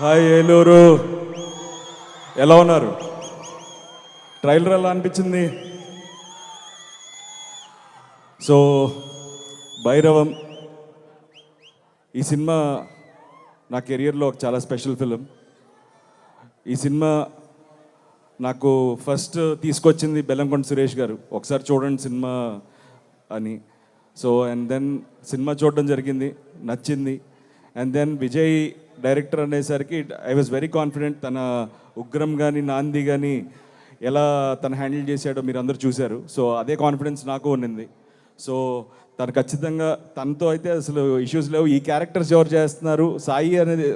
Hi Eluru, ఎలా ఉన్నారు? Trailer ఎలా అనిపించింది? సో భైరవం ఈ సినిమా నా కెరియర్లో ఒక చాలా స్పెషల్ ఫిలిం. ఈ సినిమా నాకు ఫస్ట్ తీసుకొచ్చింది బెల్లంకొండ సురేష్ గారు, ఒకసారి చూడండి సినిమా అని. సో అండ్ దెన్ సినిమా చూడడం జరిగింది, నచ్చింది. అండ్ దెన్ విజయ్ డైరెక్టర్ అనేసరికి ఐ వాజ్ వెరీ కాన్ఫిడెంట్. తన ఉగ్రం కానీ నాంది కానీ ఎలా తను హ్యాండిల్ చేశాడో మీరు అందరూ చూశారు. సో అదే కాన్ఫిడెన్స్ నాకు ఉన్నింది. సో తను ఖచ్చితంగా, తనతో అయితే అసలు ఇష్యూస్ లేవు. ఈ క్యారెక్టర్స్ ఎవరు చేస్తున్నారు, సాయి అనేది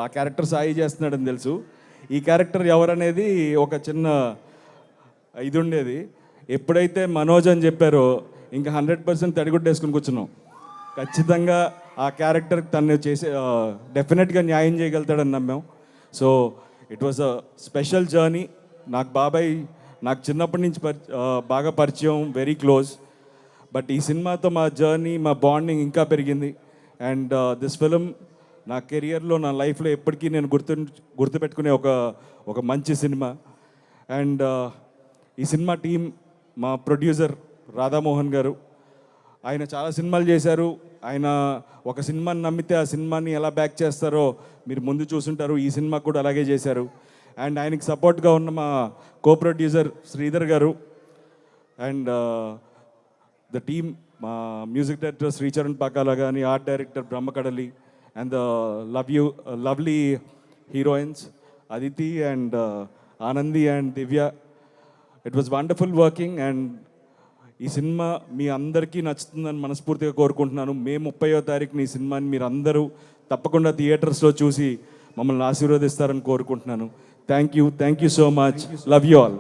ఆ క్యారెక్టర్ సాయి చేస్తున్నాడని తెలుసు. ఈ క్యారెక్టర్ ఎవరనేది ఒక చిన్న ఇది ఉండేది. ఎప్పుడైతే మనోజ్ అని చెప్పారో ఇంకా 100% తడిగుడ్డేసుకుని కూర్చున్నాం. ఖచ్చితంగా ఆ క్యారెక్టర్ తను చేసే డెఫినెట్గా న్యాయం చేయగలుగుతాడని నమ్మాం. So it was a special journey. నాకు బాబాయ్ నాకు చిన్నప్పటి నుంచి బాగా పరిచయం, వెరీ క్లోజ్. బట్ ఈ సినిమాతో మా జర్నీ, మా బాండింగ్ ఇంకా పెరిగింది. అండ్ దిస్ ఫిలిం నా కెరియర్లో, నా లైఫ్లో ఎప్పటికీ నేను గుర్తుపెట్టుకునే ఒక మంచి సినిమా. అండ్ ఈ సినిమా టీం, మా ప్రొడ్యూసర్ రాధామోహన్ గారు, ఆయన చాలా సినిమాలు చేశారు. ఆయన ఒక సినిమాని నమ్మితే ఆ సినిమాని ఎలా బ్యాక్ చేస్తారో మీరు ముందు చూసుంటారు. ఈ సినిమా కూడా అలాగే చేశారు. అండ్ ఆయనకి సపోర్ట్గా ఉన్న మా కో ప్రొడ్యూసర్ శ్రీధర్ గారు, అండ్ ద టీమ్, మా మ్యూజిక్ డైరెక్టర్ శ్రీచరణ్ పాకాల కానీ, art director Brahmakadali, and lovely heroines Aditi and Anandi and Divya. It was wonderful working. And ఈ సినిమా మీ అందరికీ నచ్చుతుందని మనస్ఫూర్తిగా కోరుకుంటున్నాను. మే 30వ తారీఖున ఈ సినిమాని మీరు అందరూ తప్పకుండా థియేటర్స్లో చూసి మమ్మల్ని ఆశీర్వదిస్తారని కోరుకుంటున్నాను. Thank you so much. Love you all.